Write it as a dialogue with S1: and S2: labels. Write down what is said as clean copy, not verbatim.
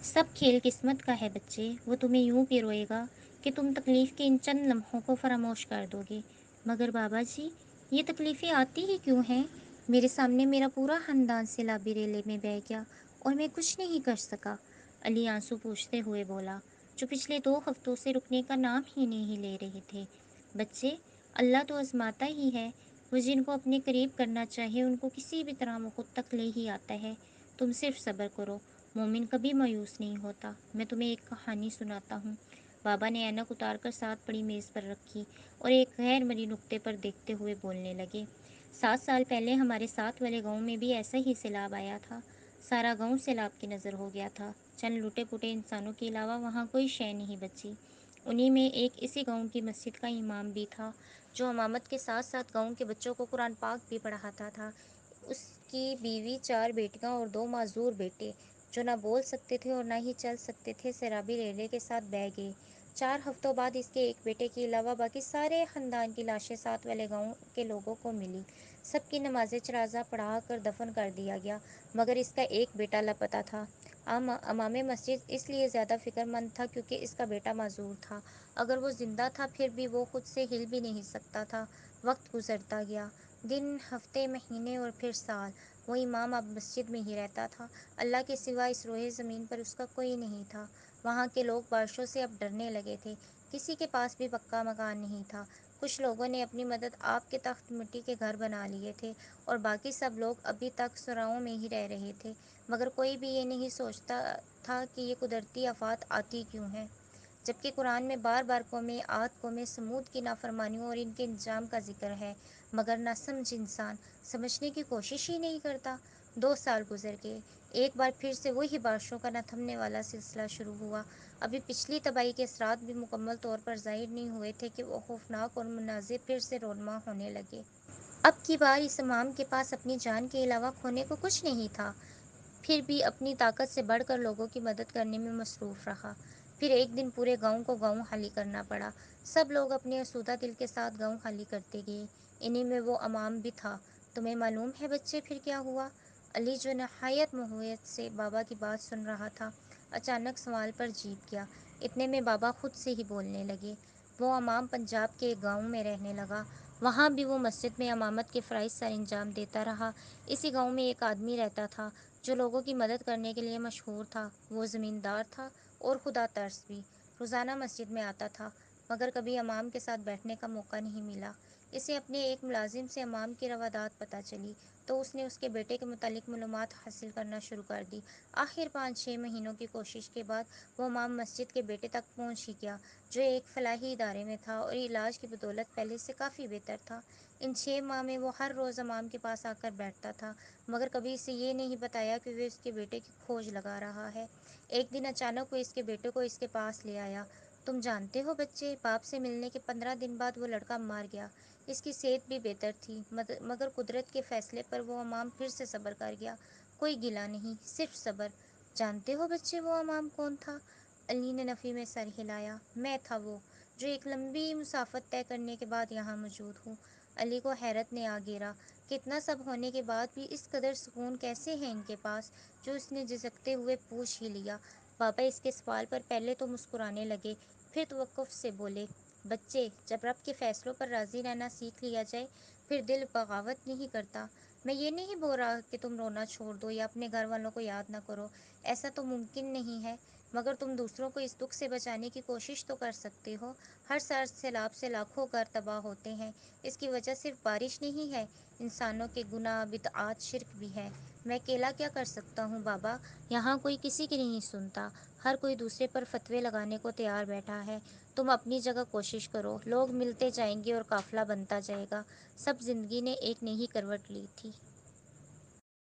S1: सब खेल किस्मत का है बच्चे। वो तुम्हें यूं पिरोएगा कि तुम तकलीफ के इन चंद लम्हों को फरामोश कर दोगे। मगर बाबा जी, ये तकलीफें आती ही क्यों हैं? मेरे सामने मेरा पूरा खानदान सैलाबी रेले में बह गया और मैं कुछ नहीं कर सका। अली आंसू पूछते हुए बोला, जो पिछले 2 हफ्तों से रुकने का नाम ही नहीं ले रहे थे। बच्चे, अल्लाह तो आजमाता ही है। वो जिनको अपने करीब करना चाहे उनको किसी भी तरह वो खुद तक ले ही आता है। तुम सिर्फ सब्र करो। मोमिन कभी मायूस नहीं होता। मैं तुम्हें एक कहानी सुनाता हूँ। बाबा ने ऐनक उतार कर साथ पड़ी मेज़ पर रखी और एक गैर मरी नुक्ते पर देखते हुए बोलने लगे। 7 साल पहले हमारे साथ वाले गांव में भी ऐसा ही सैलाब आया था। सारा गांव सैलाब की नज़र हो गया था। चंद लुटे पुटे इंसानों के अलावा वहाँ कोई शय नहीं बची। उन्हीं में एक इसी गांव की मस्जिद का इमाम भी था, जो इमामत के साथ साथ गांव के बच्चों को कुरान पाक भी पढ़ाता था। उसकी बीवी, 4 बेटियां और 2 मासूर बेटे, जो ना बोल सकते थे और ना ही चल सकते थे, सैलाबी रेले के साथ बह गए। 4 हफ्तों बाद इसके एक बेटे के अलावा बाकी सारे खानदान की लाशें साथ वाले गांव के लोगों को मिली। सबकी नमाज़ जनाज़ा पढ़ा कर दफन कर दिया गया, मगर इसका एक बेटा लापता था। इमाम मस्जिद इसलिए ज़्यादा फिक्रमंद था क्योंकि इसका बेटा माजूर था। अगर वो ज़िंदा था फिर भी वो खुद से हिल भी नहीं सकता था। वक्त गुजरता गया, दिन, हफ्ते, महीने और फिर साल। वो इमाम अब मस्जिद में ही रहता था। अल्लाह के सिवा इस रोए ज़मीन पर उसका कोई नहीं था। वहाँ के लोग बारिशों से अब डरने लगे थे। किसी के पास भी पक्का मकान नहीं था। कुछ लोगों ने अपनी मदद आप के तख्त मिट्टी के घर बना लिए थे और बाकी सब लोग अभी तक सुराहों में ही रह रहे थे। मगर कोई भी ये नहीं सोचता था कि ये कुदरती आफात आती क्यों हैं, जबकि कुरान में बार बार कौमें आद, कौमें समूद की नाफरमानियों और इनके इंजाम का जिक्र है। मगर नासमझ इंसान समझने की कोशिश ही नहीं करता। 2 साल गुजर गए। एक बार फिर से वही बारिशों का न थमने वाला सिलसिला शुरू हुआ। अभी पिछली तबाही के असरात भी मुकम्मल तौर पर ज़ाहिर नहीं हुए थे कि वो खौफनाक और मुनाज़िर फिर से रोनमा होने लगे। अब की बार इस इमाम के पास अपनी जान के अलावा खोने को कुछ नहीं था, फिर भी अपनी ताकत से बढ़कर लोगों की मदद करने में मसरूफ़ रहा। फिर एक दिन पूरे गांव को गांव खाली करना पड़ा। सब लोग अपने आसूदा दिल के साथ गांव खाली करते गए। इन्हीं में वो अमाम भी था। तुम्हें मालूम है बच्चे फिर क्या हुआ? अली, जो नहायत मुहैयत से बाबा की बात सुन रहा था, अचानक सवाल पर जीत गया। इतने में बाबा खुद से ही बोलने लगे। वो अमाम पंजाब के एक गाँव में रहने लगा। वहाँ भी वो मस्जिद में अमामत के फ़राइज़ सर अंजाम देता रहा। इसी गांव में एक आदमी रहता था जो लोगों की मदद करने के लिए मशहूर था। वो ज़मींदार था और खुदा तर्स भी। रोज़ाना मस्जिद में आता था, मगर कभी इमाम के साथ बैठने का मौका नहीं मिला। इसे अपने एक मुलाजिम से इमाम की रवादात पता चली, तो उसने उसके बेटे के मुतालिक मालूमात हासिल करना शुरू कर दी। आखिर 5-6 महीनों की कोशिश के बाद वो इमाम मस्जिद के बेटे तक पहुंच ही गया, जो एक फलाही इदारे में था और इलाज की बदौलत पहले से काफ़ी बेहतर था। इन 6 माह में वो हर रोज़ इमाम के पास आकर बैठता था, मगर कभी इसे ये नहीं बताया कि वे उसके बेटे की खोज लगा रहा है। एक दिन अचानक वो इसके बेटे को इसके पास ले आया। तुम जानते हो बच्चे, बाप से मिलने के 15 दिन बाद वो लड़का मार गया। इसकी सेहत भी बेहतर थी, मगर कुदरत के फैसले पर वो अमाम फिर से सब्र कर गया। कोई गिला नहीं, सिर्फ सब्र। जानते हो बच्चे, वो अमाम कौन था? अली ने नफ़ी में सर हिलाया। मैं था वो, जो एक लंबी मुसाफत तय करने के बाद यहाँ मौजूद हूँ। अली को हैरत ने आ घेरा। कितना सब होने के बाद भी इस कदर सुकून कैसे है इनके पास, जो उसने झिझकते हुए पूछ ही लिया। पापा इसके सवाल पर पहले तो मुस्कुराने लगे, फिर तवक्कुफ से बोले, बच्चे, जब रब के फैसलों पर राज़ी रहना सीख लिया जाए, फिर दिल बगावत नहीं करता। मैं ये नहीं बोल रहा कि तुम रोना छोड़ दो या अपने घर वालों को याद ना करो, ऐसा तो मुमकिन नहीं है, मगर तुम दूसरों को इस दुख से बचाने की कोशिश तो कर सकते हो। हर साल सैलाब से लाखों घर तबाह होते हैं। इसकी वजह सिर्फ बारिश नहीं है, इंसानों के गुनाह, बिदआत, शिर्क भी है। मैं अकेला क्या कर सकता हूँ बाबा? यहाँ कोई किसी की नहीं सुनता। हर कोई दूसरे पर फतवे लगाने को तैयार बैठा है। तुम अपनी जगह कोशिश करो, लोग मिलते जाएंगे और काफिला बनता जाएगा। सब जिंदगी ने एक नई करवट ली थी।